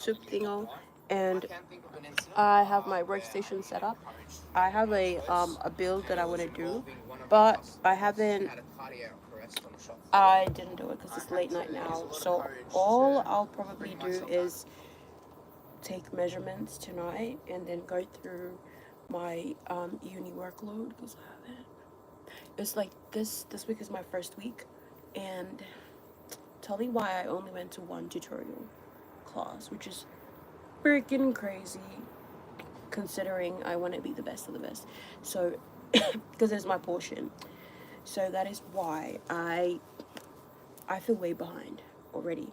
soup thingo, and I have my workstation set up. I have a build that I want to do, but I didn't do it because it's late night now. So all I'll probably do is take measurements tonight and then go through my uni workload because I haven't. It's like this week is my first week, and tell you why I only went to one tutorial class, which is freaking crazy considering I want to be the best of the best. So, because it's my portion. So that is why I feel way behind already.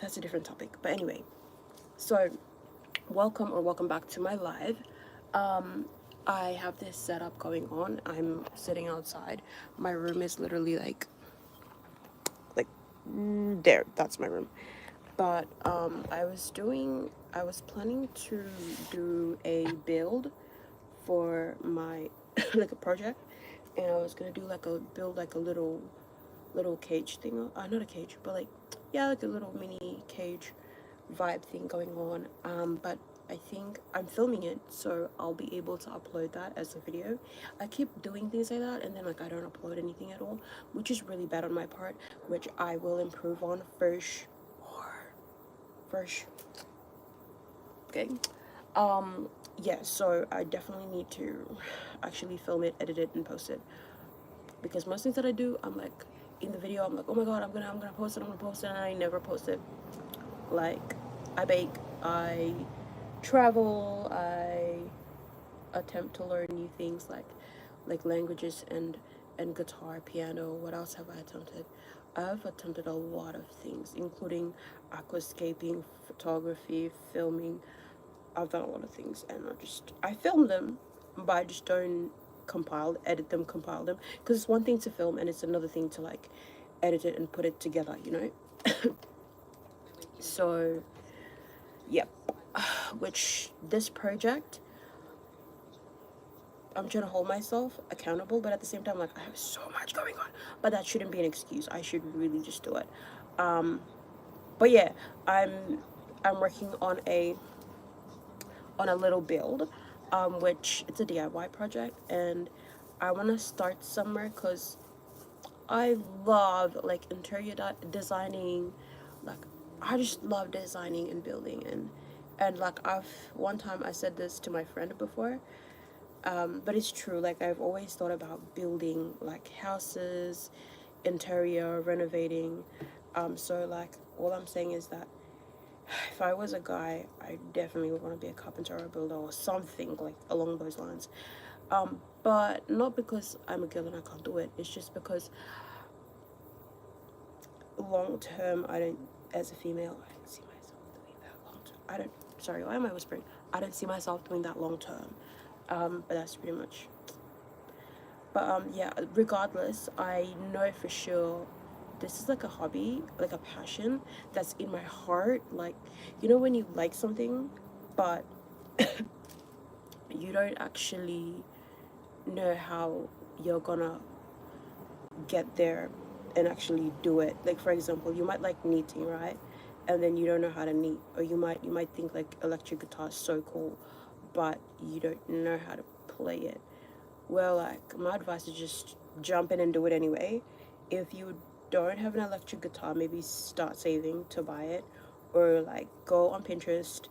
That's a different topic. But anyway, so welcome back to my live. Um, I have this setup going on. I'm sitting outside. My room is literally like there. That's my room. But I was planning to do a build for my like a project, and I was gonna do like a build like a little cage thing. Not a cage, but like yeah, like a little mini cage vibe thing going on. But I think I'm filming it, so I'll be able to upload that as a video. I keep doing things like that, and then like I don't upload anything at all, which is really bad on my part, which I will improve on first. Okay. Yeah. So I definitely need to actually film it, edit it, and post it because most things that I do, I'm like in the video, I'm like, oh my god, I'm gonna post it, and I never post it. Like, I bake, I travel, I attempt to learn new things like languages and guitar, piano. What else have I attempted? I've attempted a lot of things, including aquascaping, photography, filming. I've done a lot of things, and I film them, but I just don't edit them, compile them, because it's one thing to film and it's another thing to like edit it and put it together, you know. So, yep. Which this project, I'm trying to hold myself accountable, but at the same time, like I have so much going on. But that shouldn't be an excuse. I should really just do it. Um, but yeah, I'm I'm working on a little build, which it's a DIY project, and I want to start somewhere because I love like designing, like I just love designing and building and like I've one time I said this to my friend before, but it's true. Like I've always thought about building like houses, interior renovating. So like all I'm saying is that if I was a guy, I definitely would want to be a carpenter or a builder or something like along those lines. But not because I'm a girl and I can't do it. It's just because long term, I don't, as a female, I don't see myself doing that long term. I don't, sorry, why am I whispering? I don't see myself doing that long term. But that's pretty much. But yeah, regardless, I know for sure this is like a hobby, like a passion that's in my heart. Like, you know, when you like something, but you don't actually know how you're gonna get there and actually do it. Like for example, you might like knitting, right? And then you don't know how to knit, or you might think like electric guitar is so cool, but you don't know how to play it. Well, like my advice is just jump in and do it anyway. If you don't have an electric guitar, maybe start saving to buy it, or like go on Pinterest,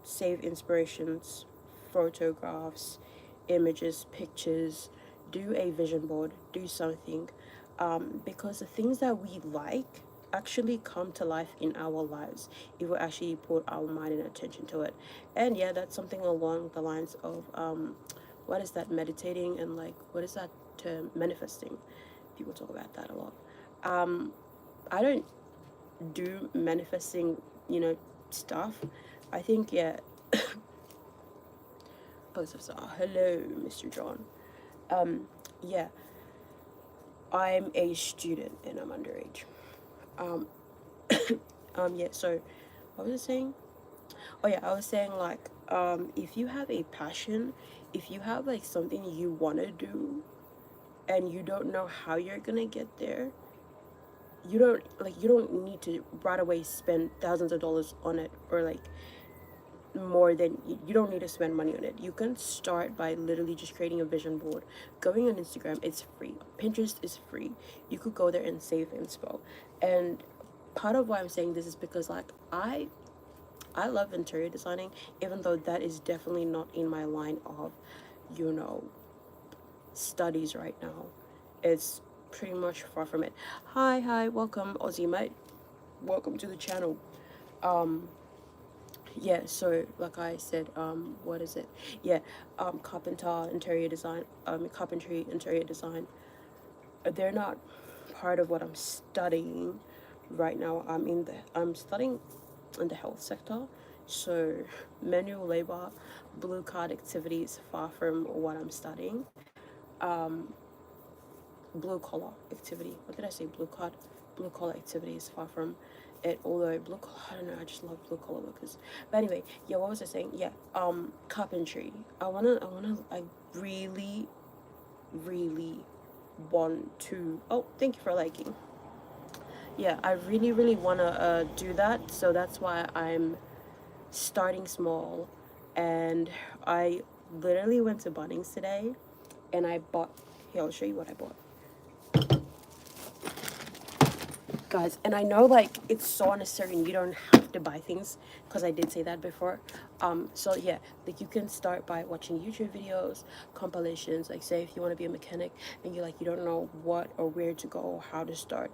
save inspirations, photographs, images, pictures, do a vision board, do something, because the things that we like actually come to life in our lives if we actually put our mind and attention to it. And yeah, that's something along the lines of what is that, meditating, and like what is that term, manifesting. People talk about that a lot. um I don't do manifesting, you know, stuff. I think yeah. Hello, Mr. John. Yeah, I'm a student and I'm underage. Um, yeah. So, what was I saying? Oh yeah, I was saying like, if you have a passion, if you have like something you wanna do, and you don't know how you're gonna get there, you don't need to right away spend thousands of dollars on it, or like more than you don't need to spend money on it. You can start by literally just creating a vision board, going on Instagram. It's free. Pinterest is free. You could go there and save inspo. And part of why I'm saying this is because like I love interior designing, even though that is definitely not in my line of, you know, studies right now. It's pretty much far from it. Hi, welcome, Aussie mate. Welcome to the channel. Um, yeah, so like I said, what is it? Yeah, carpenter, interior design, carpentry, interior design. They're not part of what I'm studying right now. I'm studying in the health sector, so manual labor, blue card activities far from what I'm studying. Um, blue collar activity. What did I say? Blue collar activity is far from it. Although blue collar, I don't know. I just love blue collar workers. But anyway, yeah. What was I saying? Yeah. Carpentry. I really, really want to. Oh, thank you for liking. Yeah, I really, really wanna do that. So that's why I'm starting small, and I literally went to Bunnings today, and I bought. Here, I'll show you what I bought. Guys, and I know like it's so unnecessary and you don't have to buy things, because I did say that before. So yeah, like you can start by watching YouTube videos, compilations. Like say if you want to be a mechanic and you don't know what or where to go or how to start,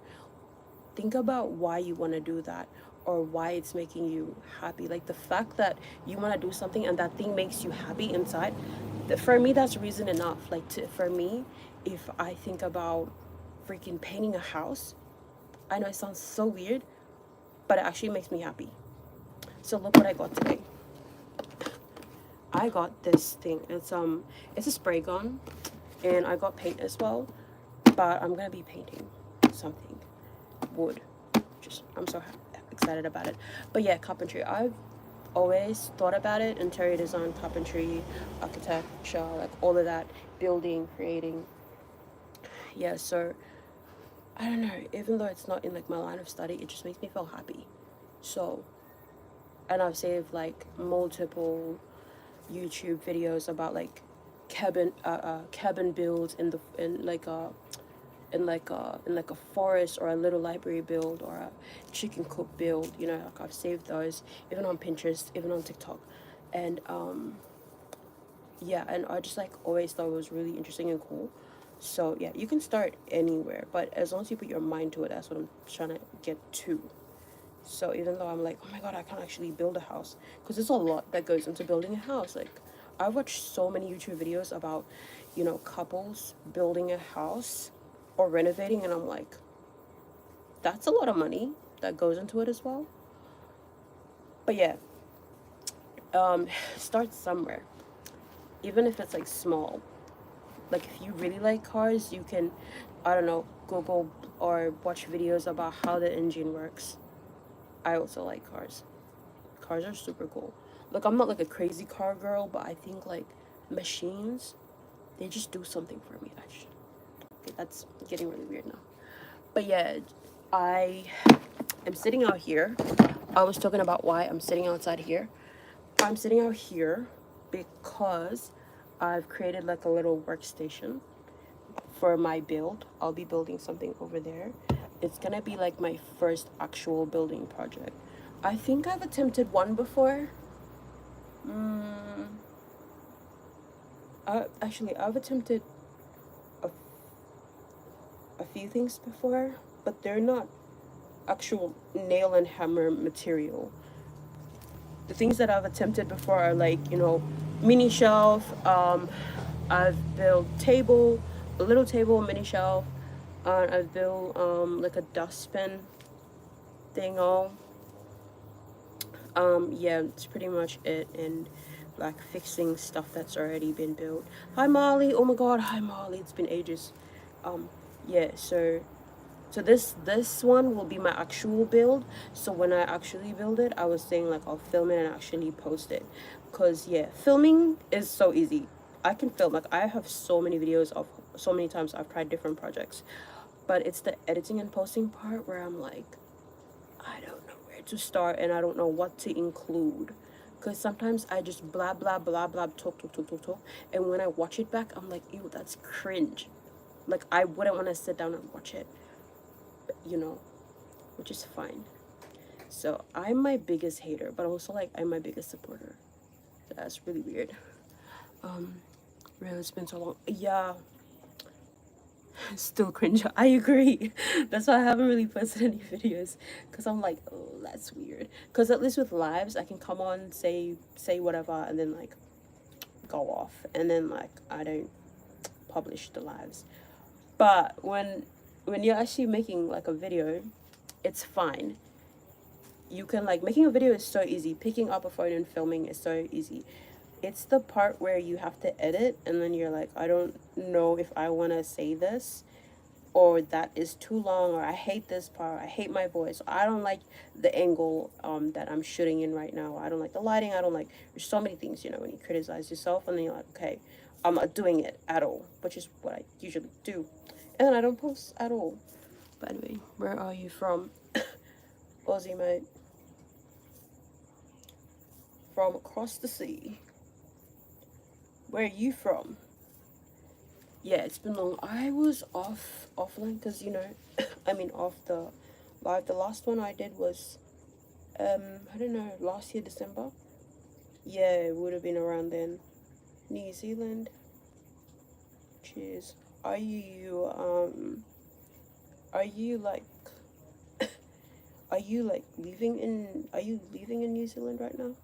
think about why you want to do that, or why it's making you happy. Like the fact that you want to do something and that thing makes you happy inside, for me that's reason enough. Like for me, if I think about freaking painting a house, I know it sounds so weird, but it actually makes me happy. So look what I got today. I got this thing. It's a spray gun, and I got paint as well. But I'm gonna be painting something wood. I'm so excited about it. But yeah, carpentry. I've always thought about it: interior design, carpentry, architecture, like all of that, building, creating. Yeah, so I don't know, even though it's not in like my line of study, it just makes me feel happy. So, and I've saved like multiple YouTube videos about like cabin builds in like a forest, or a little library build, or a chicken coop build. You know, like I've saved those even on Pinterest, even on TikTok. And yeah, and I just like always thought it was really interesting and cool. So yeah, you can start anywhere, but as long as you put your mind to it, that's what I'm trying to get to. So even though I'm like, oh my god, I can't actually build a house, because there's a lot that goes into building a house. Like I watched so many YouTube videos about, you know, couples building a house or renovating, and I'm like, that's a lot of money that goes into it as well. But yeah, start somewhere, even if it's like small. Like if you really like cars, you can, I don't know, Google or watch videos about how the engine works. I also like cars. Cars are super cool. Look, I'm not like a crazy car girl, but I think like machines, they just do something for me. Okay, that's getting really weird now. But yeah, I am sitting out here. I was talking about why I'm sitting outside here. I'm sitting out here because I've created like a little workstation for my build. I'll be building something over there. It's gonna be like my first actual building project. I think I've attempted one before. I've attempted a few things before, but they're not actual nail and hammer material. The things that I've attempted before are like, you know, mini shelf. I've built a little table, mini shelf. I've built like a dustbin thing. Yeah, it's pretty much it. And like fixing stuff that's already been built. Hi Molly. Oh my god, hi Molly. It's been ages. Yeah, so this one will be my actual build. So when I actually build it, I was saying like I'll film it and actually post it, because yeah, filming is so easy. I can film. Like I have so many videos of so many times I've tried different projects. but it's the editing and posting part where I'm like, I don't know where to start and I don't know what to include. Because sometimes I just blah, blah, blah, blah, talk. And when I watch it back, I'm like, ew, that's cringe. Like, I wouldn't want to sit down and watch it, you know, which is fine. So I'm my biggest hater, but also like I'm my biggest supporter. That's really weird. Really, it's been so long. Yeah, still cringe. I agree. That's why I haven't really posted any videos, because I'm like, oh, that's weird. Because at least with lives, I can come on, say whatever, and then like go off, and then like I don't publish the lives. But when you're actually making like a video, it's fine. You can like, making a video is so easy. Picking up a phone and filming is so easy. It's the part where you have to edit and then you're like, I don't know if I want to say this, or that is too long, or I hate this part, I hate my voice, I don't like the angle that I'm shooting in right now, I don't like the lighting, I don't like, there's so many things, you know, when you criticize yourself and then you're like, okay, I'm not doing it at all, which is what I usually do, and then I don't post at all. But anyway, where are you from? Aussie, mate. From across the sea. Where are you from? Yeah, it's been long. I was offline because, you know, I mean off the live. The last one I did was I don't know, last year December. Yeah, it would have been around then. New Zealand. Cheers. Are you like are you living in New Zealand right now?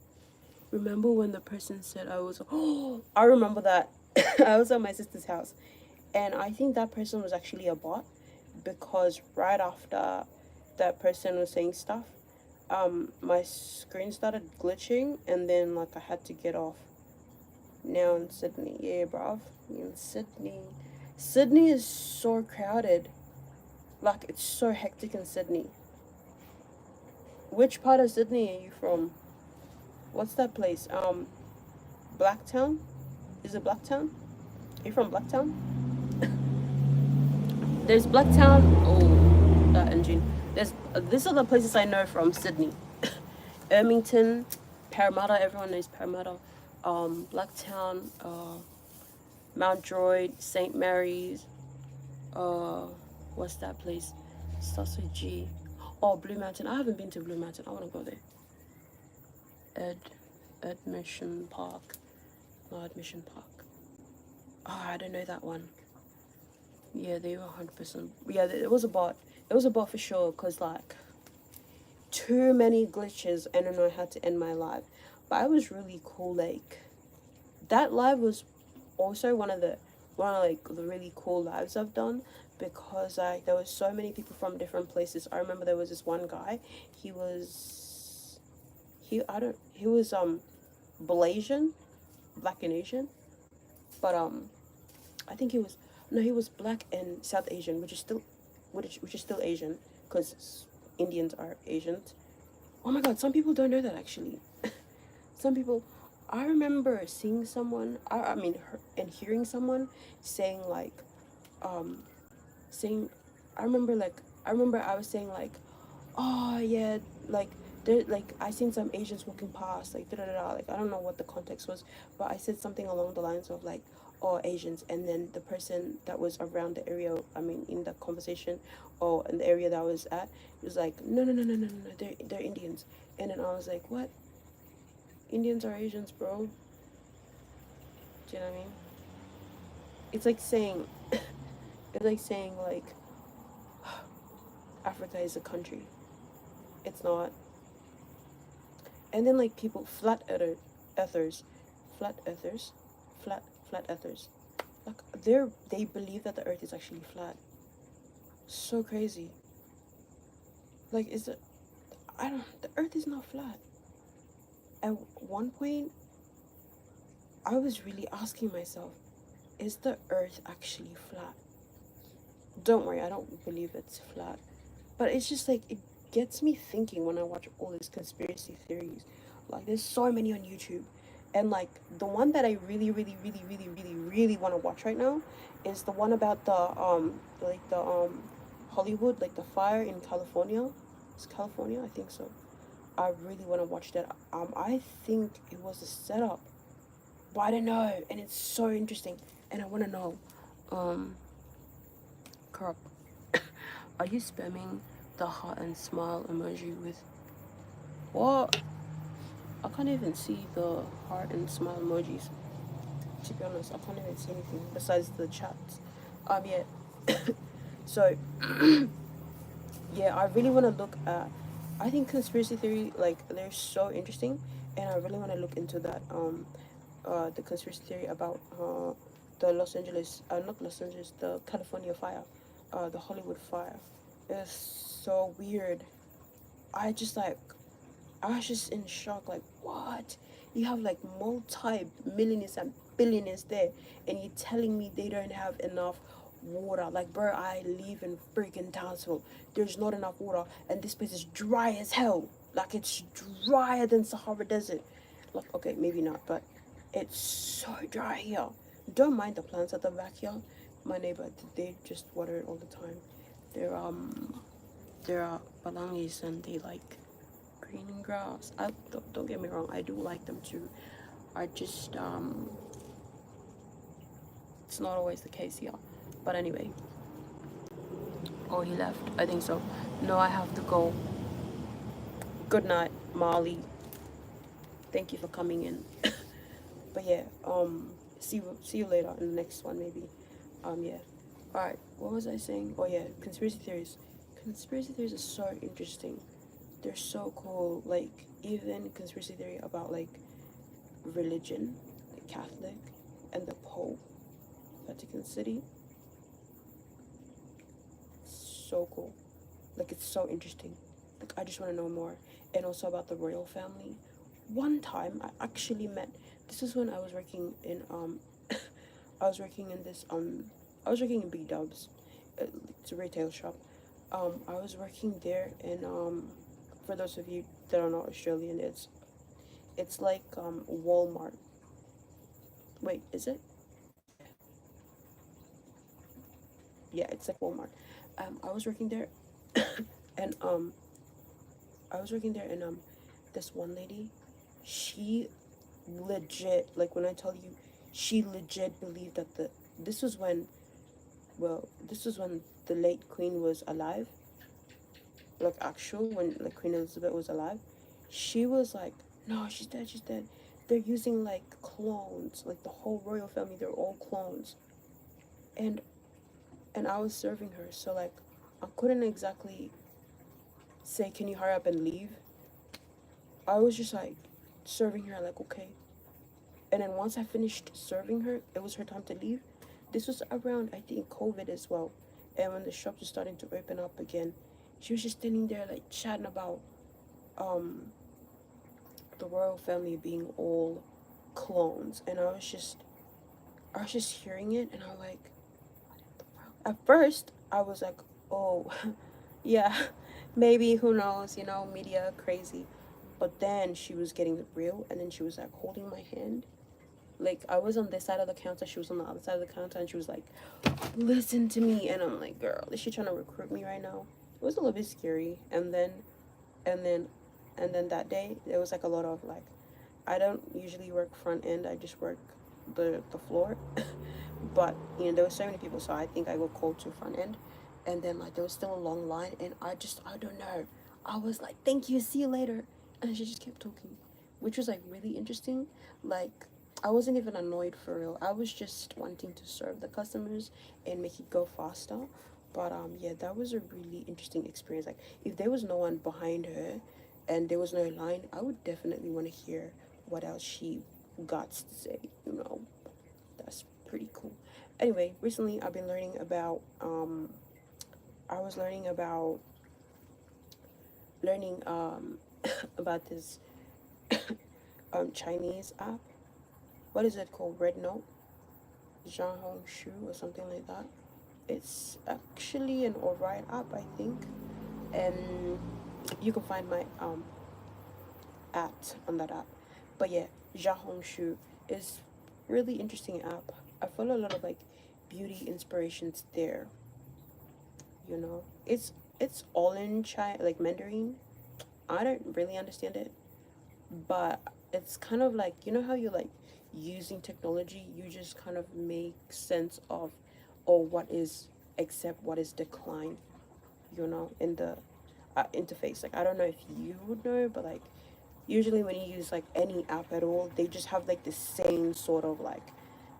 Remember when the person said I was, oh, I remember that. I was at my sister's house, and I think that person was actually a bot, because right after that person was saying stuff, my screen started glitching, and then like I had to get off. Now in Sydney, yeah, bruv, in Sydney. Sydney is so crowded. Like, it's so hectic in Sydney. Which part of Sydney are you from? What's that place? Blacktown? Is it Blacktown? Are you from Blacktown? There's Blacktown. Oh, that engine. There's these are the places I know from Sydney. Ermington, Parramatta. Everyone knows Parramatta. Blacktown. Mount Druitt, St. Mary's. What's that place? Starts with G. Oh, Blue Mountain. I haven't been to Blue Mountain. I want to go there. Admission Park. No, Admission Park. Oh, I don't know that one. Yeah, they were 100%. Yeah, it was a bot. It was a bot for sure, because, like, too many glitches, and then I had to end my live. But I was really cool. Like, that live was also one of the really cool lives I've done, because like there was so many people from different places. I remember there was this one guy. He was Malaysian, black and Asian, but I think he was black and South Asian, which is still Asian, because Indians are Asians. Oh my God, some people don't know that actually. Some people, I remember seeing someone, and hearing someone saying like, saying, I remember I was saying like, oh yeah, like there, like I seen some Asians walking past, like da da da. Like, I don't know what the context was, but I said something along the lines of like, oh, Asians, and then the person that was around the area, in the conversation, or in the area that I was at, was like, no, they're Indians, and then I was like, what? Indians are Asians, bro. Do you know what I mean? It's like saying, like Africa is a country. It's not. And then like people, earthers, flat earthers, flat earthers, like they believe that the earth is actually flat. So crazy. Like, is it? I don't. The earth is not flat. At one point, I was really asking myself, is the earth actually flat? Don't worry, I don't believe it's flat. But it's just like, it gets me thinking when I watch all these conspiracy theories. Like, there's so many on YouTube. And like, the one that I really want to watch right now is the one about the Hollywood, like the fire in California. It's California, I think so. I really want to watch that. I think it was a setup, but I don't know, and it's so interesting, and I want to know. Um, Carp, are you spamming the heart and smile emoji with what? I can't even see the heart and smile emojis. To be honest, I can't even see anything besides the chats. Yeah. So yeah, I really want to look at. I think conspiracy theory, like, they're so interesting, and I really want to look into that. The conspiracy theory about the Los Angeles, not Los Angeles, the California fire, the Hollywood fire. It's so weird. I just like, I was just in shock. Like, what? You have like multi-millionaires and billionaires there, and you're telling me they don't have enough water? Like, bro, I live in freaking Townsville. There's not enough water, and this place is dry as hell. Like, it's drier than Sahara Desert. Like, okay, maybe not, but it's so dry here. Don't mind the plants at the back here. My neighbor, they just water it all the time. They're they're balangis, and they like green grass. I don't get me wrong, I do like them too. I just it's not always the case here. But anyway, oh, he left. I think so. No, I have to go. Good night, Molly. Thank you for coming in. But yeah, see you later in the next one maybe. Yeah. All right. What was I saying? Oh yeah, conspiracy theories. Conspiracy theories are so interesting. They're so cool. Like, even conspiracy theory about like religion, the Catholic, and the Pope, Vatican City. So cool. Like, it's so interesting. Like, I just want to know more. And also about the royal family. One time I actually met, this is when I was working in I was working in this I was working in B Dubs. It's a retail shop. I was working there, and for those of you that are not Australian, it's like Walmart. Wait, is it? Yeah. Yeah, it's like Walmart. I was working there, and I was working there, and this one lady, she legit, like, when I tell you, she legit believed that this was when, well, this was when the late Queen was alive, like, actual, when like Queen Elizabeth was alive. She was like, no, she's dead, she's dead. They're using like clones, like the whole royal family, they're all clones. And I was serving her, so like, I couldn't exactly say, can you hurry up and leave? I was just like serving her, like, okay. And then once I finished serving her, it was her time to leave. This was around, I think, COVID as well. And when the shops were starting to open up again, she was just standing there like chatting about um the royal family being all clones. And I was just hearing it, and I was like, at first I was like, oh, yeah, maybe, who knows, media crazy. But then she was getting real, and then she was like holding my hand. Like, I was on this side of the counter, she was on the other side of the counter, and she was like, listen to me. And I'm like, girl, is she trying to recruit me right now? It was a little bit scary. And then and then that day there was like a lot of like, I don't usually work front end, I just work the floor. But there were so many people, so I think I got called to front end. And then like there was still a long line, and I don't know, I was like, thank you, see you later. And she just kept talking, which was like really interesting. Like, I wasn't even annoyed for real, I was just wanting to serve the customers and make it go faster. But yeah, that was a really interesting experience. Like, if there was no one behind her and there was no line, I would definitely want to hear what else she got to say. That's pretty cool. Anyway, recently I've been learning about I was learning about this Chinese app. What is it called? Red Note, Zhang Hong Shu, or something like that. It's actually an alright app, I think, and you can find my at on that app. But yeah, Zhang Hong Shu is really interesting app. I follow a lot of like beauty inspirations there. you know. It's all in China, like Mandarin. I don't really understand it, but it's kind of like, you know how you like using technology, you just kind of make sense of, or what is accept, what is decline, you know, in the interface. Like I don't know if you would know, but like usually when you use like any app at all, they just have like the same sort of like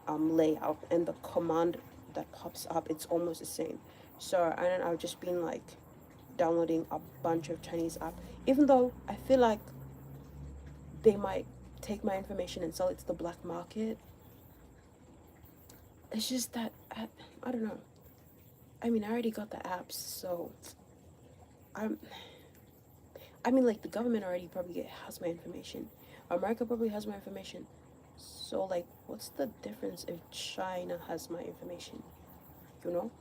layout, and the command that pops up, it's almost the same. So I don't know, I've just been like downloading a bunch of Chinese app, even though I feel like they might take my information and sell it to the black market. It's just that I don't know. I mean, I already got the apps, so I'm. I mean, like the government already probably has my information. America probably has my information. So like, what's the difference if China has my information? You know?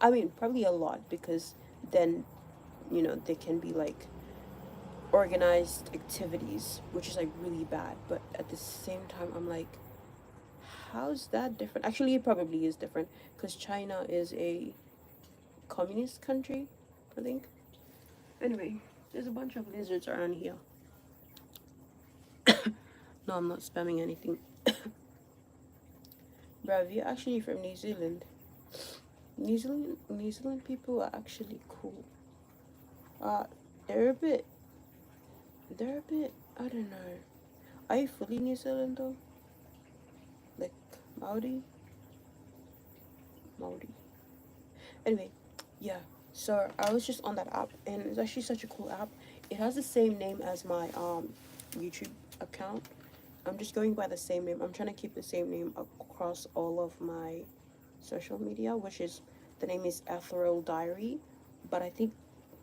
I mean, probably a lot, because then, you know, they can be like organized activities, which is like really bad. But at the same time, I'm like, how's that different? Actually, it probably is different, because China is a communist country, I think. Anyway, there's a bunch of lizards around here. No, I'm not spamming anything. Bruv, you're actually from New Zealand. New Zealand people are actually cool. Uh, they're a bit, I don't know. Are you fully New Zealand though? Like Maori? Maori. Anyway, yeah. So I was just on that app, and it's actually such a cool app. It has the same name as my YouTube account. I'm just going by the same name. I'm trying to keep the same name across all of my social media, which is, the name is Ethereal Diary. But I think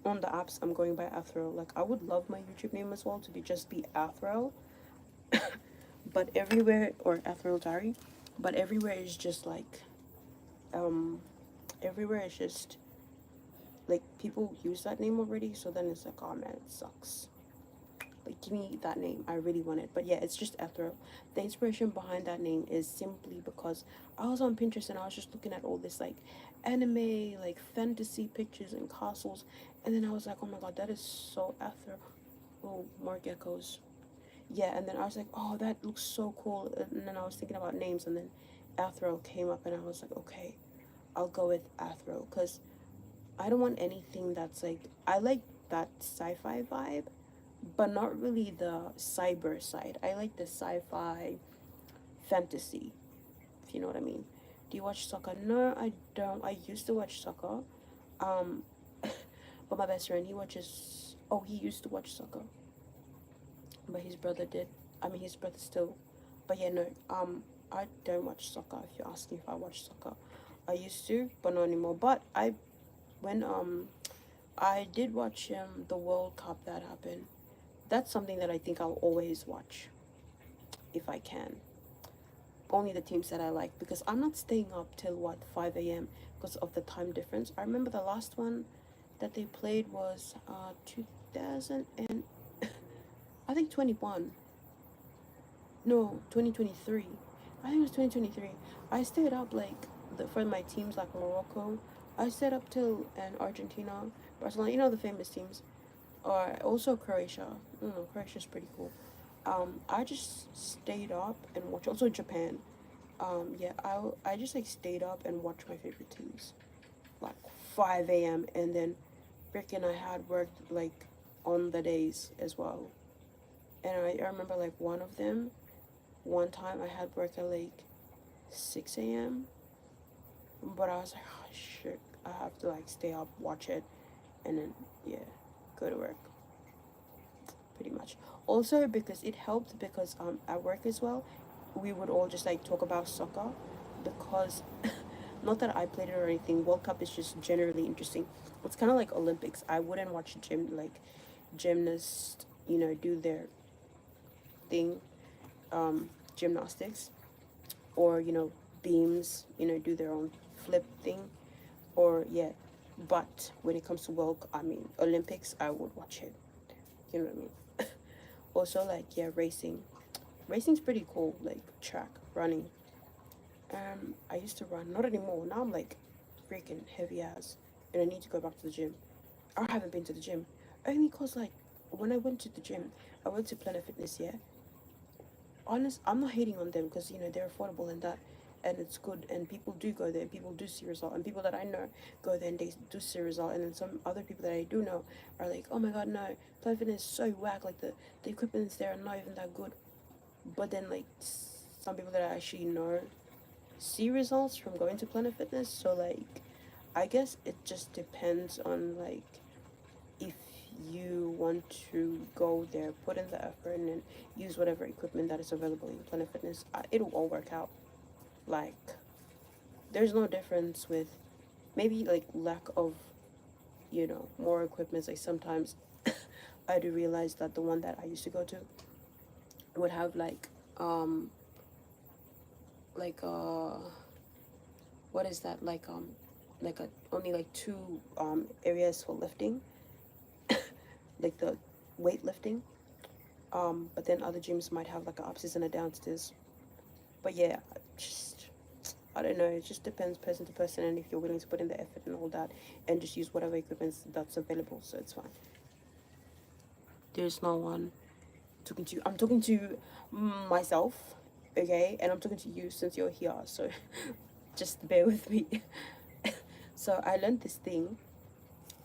on the apps I'm going by Ethereal. Like I would love my YouTube name as well to be just be Ethereal, but everywhere, or Ethereal Diary, but everywhere is just like um everywhere is just like people use that name already, so then it's like, oh man, it sucks. Like give me that name, I really want it. But yeah, it's just Ethereal. The inspiration behind that name is simply because I was on Pinterest and I was just looking at all this like anime, like fantasy pictures and castles, and then I was like, oh my god, that is so Ethereal. Oh, more geckos. Yeah, and then I was like, oh, that looks so cool. And then I was thinking about names, and then Ethereal came up, and I was like, okay, I'll go with Ethereal, because I don't want anything that's like, I like that sci-fi vibe, but not really the cyber side. I like the sci-fi fantasy, if you know what I mean. Do you watch soccer? No, I don't. I used to watch soccer. Um, but my best friend, he watches. Oh, he used to watch soccer, but his brother did. I mean, his brother still. But yeah, no. I don't watch soccer. If you're asking if I watch soccer, I used to, but not anymore. But when I did watch the World Cup that happened. That's something that I think I'll always watch if I can. Only the teams that I like, because I'm not staying up till what 5 a.m. because of the time difference. I remember the last one that they played was 2000 and I think 21. No, 2023. I think it was 2023. I stayed up like for my teams like Morocco. I stayed up till and Argentina, Barcelona. You know the famous teams. Or also Croatia. I don't know, Croatia's pretty cool. I just stayed up and watched. Also Japan. Yeah, I just like stayed up and watched my favorite teams, like 5 a.m. And then, freaking, I had worked like on the days as well. And I remember like one of them. One time I had work at like 6 a.m. But I was like, oh shit, I have to like stay up, watch it, and then yeah, go to work. Pretty much. Also because it helped, because at work as well, we would all just like talk about soccer, because not that I played it or anything. World Cup is just generally interesting. It's kind of like Olympics. I wouldn't watch gymnasts, do their thing, gymnastics, or beams, do their own flip thing, or yeah. But when it comes to Olympics, I would watch it. You know what I mean? Also, like, yeah, racing. Racing's pretty cool, like track running. I used to run, not anymore. Now I'm like freaking heavy ass, and I need to go back to the gym. I haven't been to the gym only because like when I went to the gym, I went to Planet Fitness. Yeah, honest, I'm not hating on them because they're affordable and that, and it's good, and people do go there, and people do see result, and people that I know go there and they do see result, and then some other people that I do know are like, oh my god, no, Planet Fitness is so whack, like the equipments there are not even that good. But then like some people that I actually know see results from going to Planet Fitness, so like I guess it just depends on like if you want to go there, put in the effort, and then use whatever equipment that is available in Planet Fitness, it'll all work out. Like, there's no difference with maybe like lack of, more equipment. Like sometimes I do realize that the one that I used to go to would have like what is that like a only like two areas for lifting, like the weightlifting. But then other gyms might have like an upstairs and a downstairs. But yeah, just I don't know. It just depends person to person, and if you're willing to put in the effort and all that, and just use whatever equipment that's available, so it's fine. There's no one talking to you. I'm talking to myself, okay, and I'm talking to you since you're here. So just bear with me. So I learned this thing.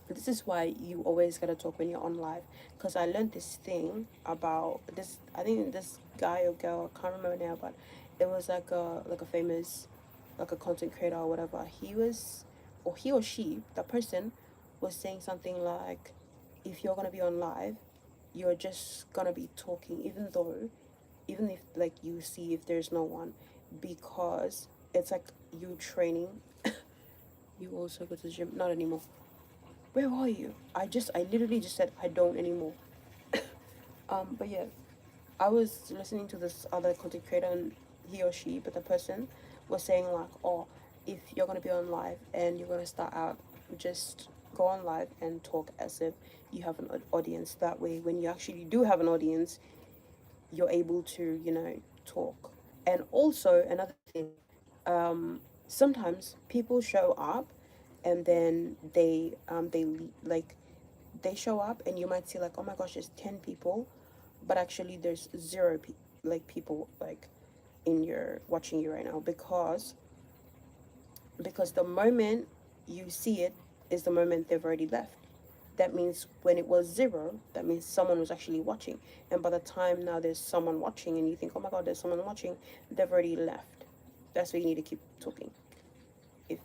This is why you always gotta talk when you're on live, because I learned this thing about this. I think this guy or girl, I can't remember now, but it was like a famous, like a content creator or whatever. He was, or he or she, that person was saying something like, if you're gonna be on live, you're just gonna be talking, even if like you see if there's no one, because it's like you training. You also go to the gym? Not anymore. Where are you? I literally just said I don't anymore. But yeah, I was listening to this other content creator, and he or she, but the person was saying like, oh, if you're gonna be on live and you're gonna start out, just go on live and talk as if you have an audience. That way, when you actually do have an audience, you're able to, talk. And also another thing, sometimes people show up, and then like they show up, and you might see like, oh my gosh, there's 10 people, but actually there's zero people like in your watching you right now, because the moment you see it is the moment they've already left. That means when it was zero, that means someone was actually watching, and by the time now there's someone watching and you think, oh my god, there's someone watching, they've already left. That's why you need to keep talking. If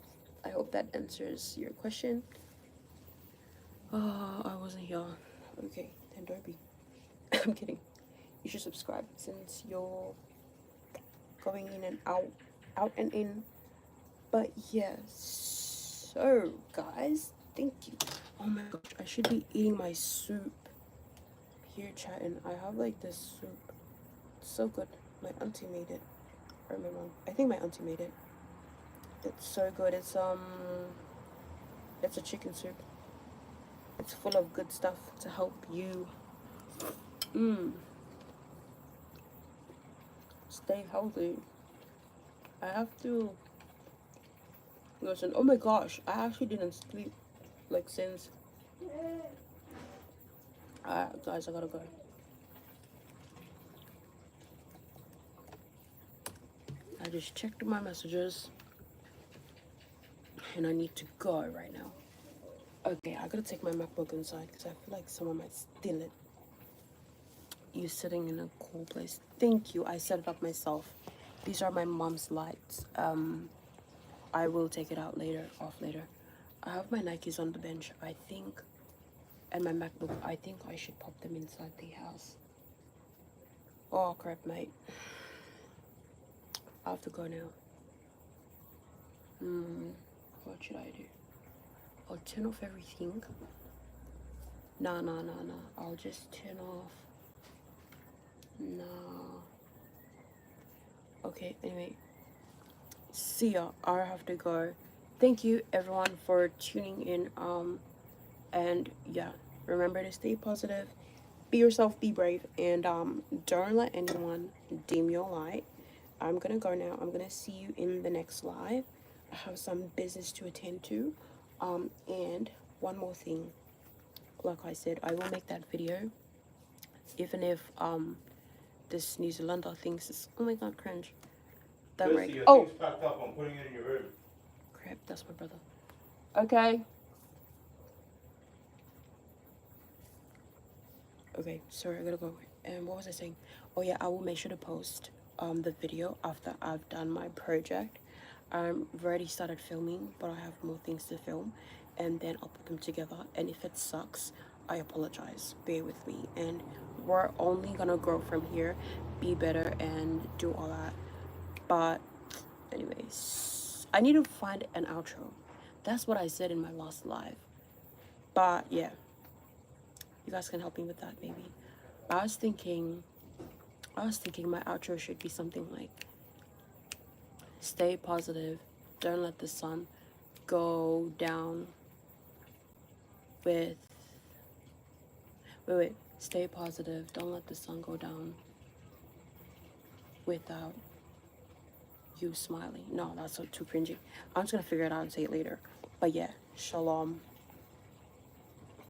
I hope that answers your question. I wasn't here. Okay, then don't be. I'm kidding. You should subscribe since you're going in and out and in. But yes, so guys, thank you. Oh my gosh, I should be eating my soup here chatting. I have like this soup. It's so good. My auntie made it. Or my mom. I think my auntie made it. It's so good. It's a chicken soup. It's full of good stuff to help you stay healthy. I have to listen. Oh my gosh, I actually didn't sleep like since. Guys, I gotta go. I just checked my messages, and I need to go right now. Okay, I gotta take my MacBook inside because I feel like someone might steal it. You sitting in a cool place. Thank you. I set it up myself. These are my mom's lights. I will take it out later, off later. I have my Nikes on the bench, I think, and my MacBook. I think I should pop them inside the house. Oh crap, mate. I have to go now. What should I do? I'll turn off everything. Nah. I'll just turn off. Nah. Okay, anyway. See ya. I have to go. Thank you everyone for tuning in. And yeah, remember to stay positive. Be yourself, be brave, and don't let anyone dim your light. I'm gonna go now. I'm gonna see you in the next live. I have some business to attend to. And one more thing, like I said, I will make that video, even if this New Zealander thinks it's, oh my god, cringe. Don't worry. Oh, packed up. I'm putting it in your room. crap, that's my brother. Okay. Okay, sorry, I gotta go. And what was I saying? Oh yeah, I will make sure to post the video after I've done my project. I've already started filming, but I have more things to film, and then I'll put them together. And if it sucks, I apologize. Bear with me, and we're only gonna grow from here, be better, and do all that. But anyways, I need to find an outro. That's what I said in my last live. But yeah, you guys can help me with that maybe. I was thinking my outro should be something like, stay positive, don't let the sun go down with, wait, stay positive, don't let the sun go down without you smiling. No, that's so too cringy. I'm just gonna figure it out and say it later. But yeah, shalom.